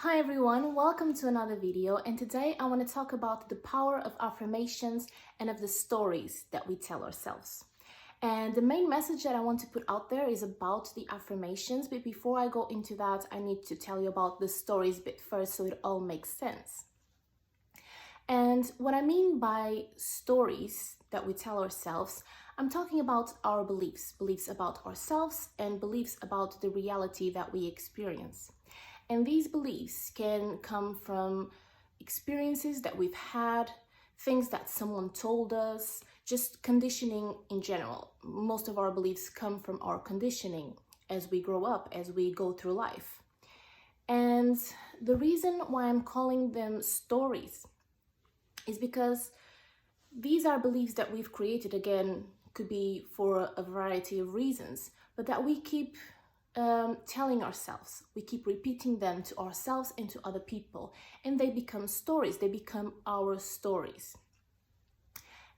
Hi everyone, welcome to another video, and today I want to talk about the power of affirmations and of the stories that we tell ourselves. And the main message that I want to put out there is about the affirmations, but before I go into that, I need to tell you about the stories bit first so it all makes sense. And what I mean by stories that we tell ourselves, I'm talking about our beliefs about ourselves and beliefs about the reality that we experience. And these beliefs can come from experiences that we've had, things that someone told us, just conditioning in general. Most of our beliefs come from our conditioning as we grow up, as we go through life. And the reason why I'm calling them stories is because these are beliefs that we've created, again, could be for a variety of reasons, but that we keep telling ourselves. We keep repeating them to ourselves and to other people, and they become stories. They become our stories.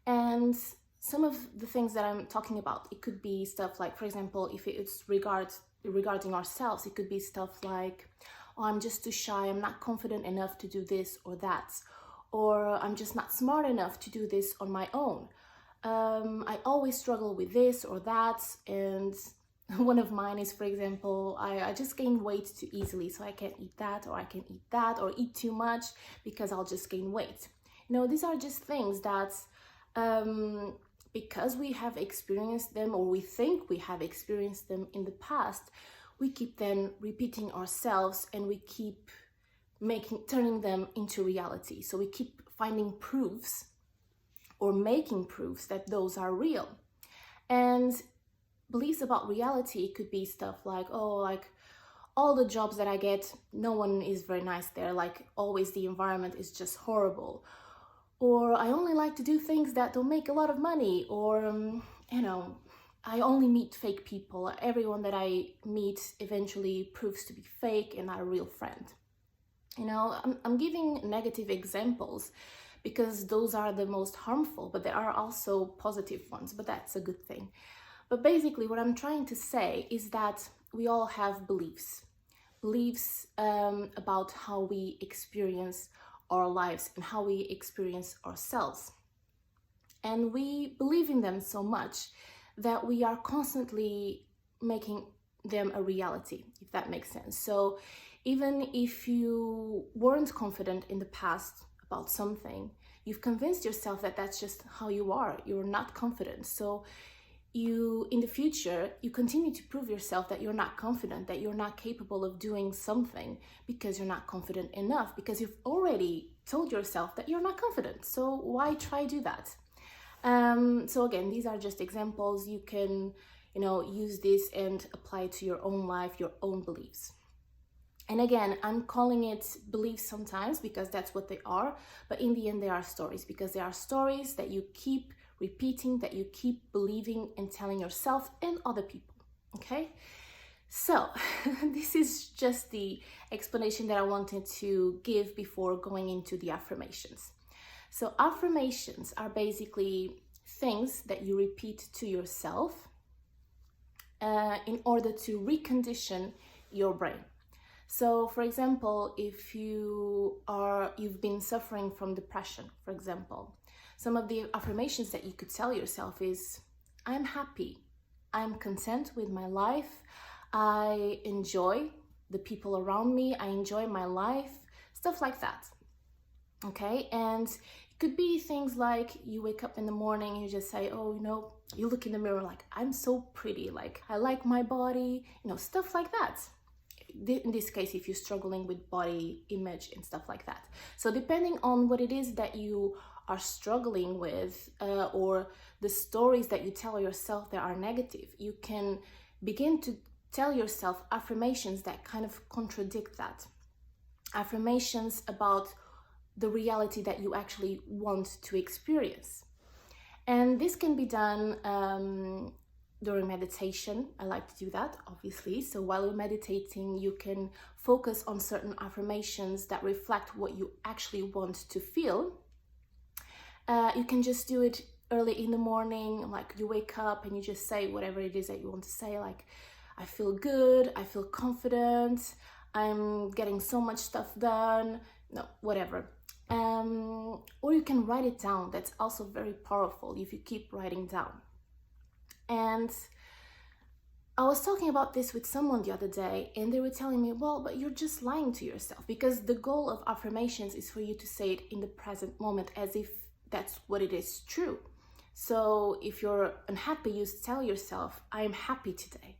And some of the things that I'm talking about, it could be stuff like, for example, if it's regarding ourselves, it could be stuff like, oh, I'm just too shy, I'm not confident enough to do this or that, or I'm just not smart enough to do this on my own. I always struggle with this or that. And one of mine is, for example, I just gain weight too easily, so I can't eat that, or I can eat that, or eat too much because I'll just gain weight. You know, these are just things that because we have experienced them, or we think we have experienced them in the past, we keep then repeating ourselves, and we keep turning them into reality. So we keep finding proofs or making proofs that those are real. And beliefs about reality could be stuff like, oh, like all the jobs that I get, no one is very nice there, like always the environment is just horrible, or I only like to do things that don't make a lot of money, or you know, I only meet fake people. Everyone that I meet eventually proves to be fake and not a real friend. You know, I'm giving negative examples because those are the most harmful, but there are also positive ones, but that's a good thing. But basically what I'm trying to say is that we all have beliefs about how we experience our lives and how we experience ourselves. And we believe in them so much that we are constantly making them a reality, if that makes sense. So even if you weren't confident in the past about something, you've convinced yourself that that's just how you are. You're not confident. So in the future, you continue to prove yourself that you're not confident, that you're not capable of doing something because you're not confident enough, because you've already told yourself that you're not confident. So why try do that? So again, these are just examples. You can, use this and apply to your own life, your own beliefs. And again, I'm calling it beliefs sometimes because that's what they are, but in the end, they are stories, because they are stories that you keep repeating, that you keep believing and telling yourself and other people, okay? So this is just the explanation that I wanted to give before going into the affirmations. So affirmations are basically things that you repeat to yourself in order to recondition your brain. So for example, if you've been suffering from depression, for example, some of the affirmations that you could tell yourself is, I'm happy, I'm content with my life, I enjoy the people around me, I enjoy my life, stuff like that. Okay, and it could be things like you wake up in the morning and you just say, oh, you look in the mirror like, I'm so pretty, like I like my body, stuff like that. In this case, if you're struggling with body image and stuff like that. So depending on what it is that you are struggling with, or the stories that you tell yourself that are negative, you can begin to tell yourself affirmations that kind of contradict that. Affirmations about the reality that you actually want to experience. And this can be done during meditation. I like to do that, obviously. So while you're meditating, you can focus on certain affirmations that reflect what you actually want to feel. You can just do it early in the morning, like you wake up and you just say whatever it is that you want to say, like, I feel good, I feel confident, I'm getting so much stuff done, no, whatever. Or you can write it down. That's also very powerful if you keep writing down. And I was talking about this with someone the other day, and they were telling me, well, but you're just lying to yourself, because the goal of affirmations is for you to say it in the present moment as if that's what it is true. So if you're unhappy, you tell yourself, I am happy today,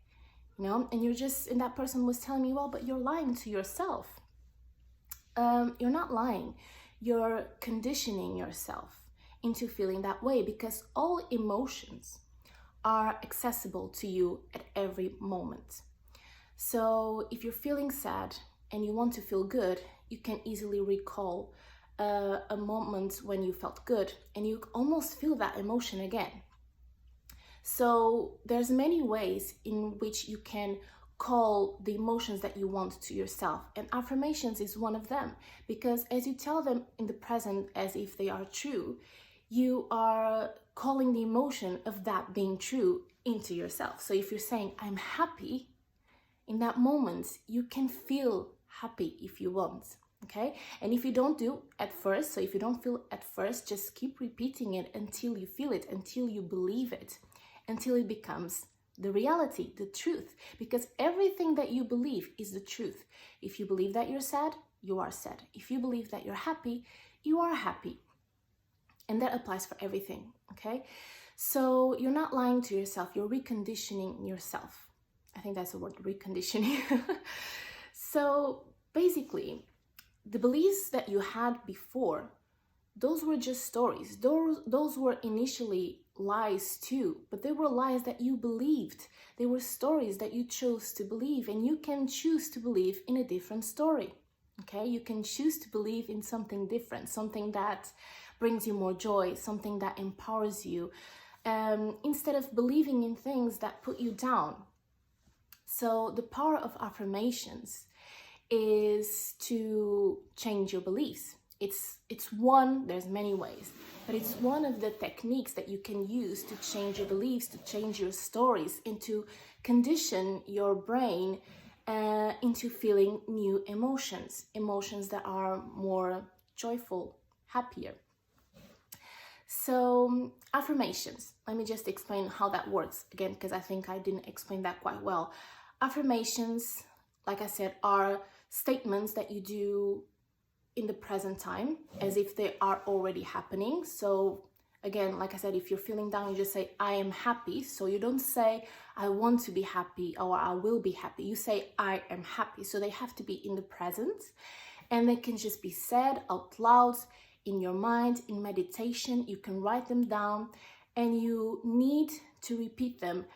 and that person was telling me, well, but you're lying to yourself. You're not lying. You're conditioning yourself into feeling that way, because all emotions are accessible to you at every moment. So if you're feeling sad and you want to feel good, you can easily recall a moment when you felt good, and you almost feel that emotion again. So there's many ways in which you can call the emotions that you want to yourself, and affirmations is one of them, because as you tell them in the present as if they are true, you are calling the emotion of that being true into yourself. So if you're saying, I'm happy, in that moment, you can feel happy if you want, okay? And if you don't do at first, so if you don't feel at first, just keep repeating it until you feel it, until you believe it, until it becomes the reality, the truth, because everything that you believe is the truth. If you believe that you're sad, you are sad. If you believe that you're happy, you are happy. And that applies for everything, okay? So you're not lying to yourself, you're reconditioning yourself. I think that's the word, reconditioning. So basically, the beliefs that you had before, those were just stories. Those were initially lies too, but they were lies that you believed. They were stories that you chose to believe, and you can choose to believe in a different story, okay? You can choose to believe in something different, something that brings you more joy, something that empowers you, instead of believing in things that put you down. So the power of affirmations is to change your beliefs. It's one, there's many ways, but it's one of the techniques that you can use to change your beliefs, to change your stories, and to condition your brain into feeling new emotions that are more joyful, happier. So affirmations, let me just explain how that works again, because I think I didn't explain that quite well. Affirmations, like I said, are statements that you do in the present time as if they are already happening. So again, like I said, if you're feeling down, you just say, I am happy. So you don't say, I want to be happy or I will be happy. You say, I am happy. So they have to be in the present, and they can just be said out loud in your mind, in meditation. You can write them down, and you need to repeat them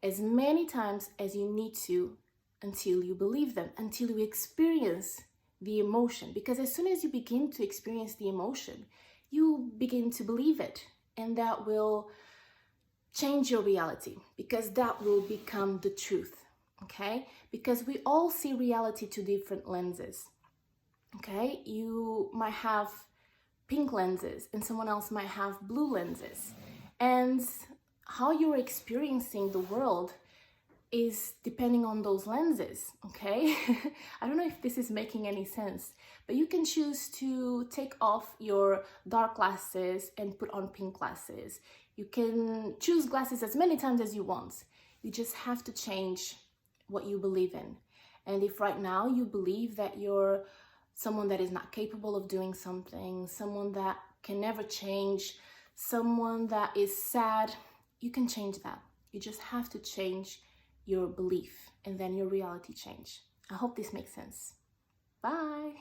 as many times as you need to until you believe them, until you experience the emotion. Because as soon as you begin to experience the emotion, you begin to believe it, and that will change your reality, because that will become the truth, okay? Because we all see reality to different lenses, okay? You might have pink lenses and someone else might have blue lenses, and how you're experiencing the world is depending on those lenses, okay? I don't know if this is making any sense, but you can choose to take off your dark glasses and put on pink glasses. You can choose glasses as many times as you want. You just have to change what you believe in. And if right now you believe that you're someone that is not capable of doing something, someone that can never change, someone that is sad, you can change that. You just have to change your belief, and then your reality change. I hope this makes sense. Bye.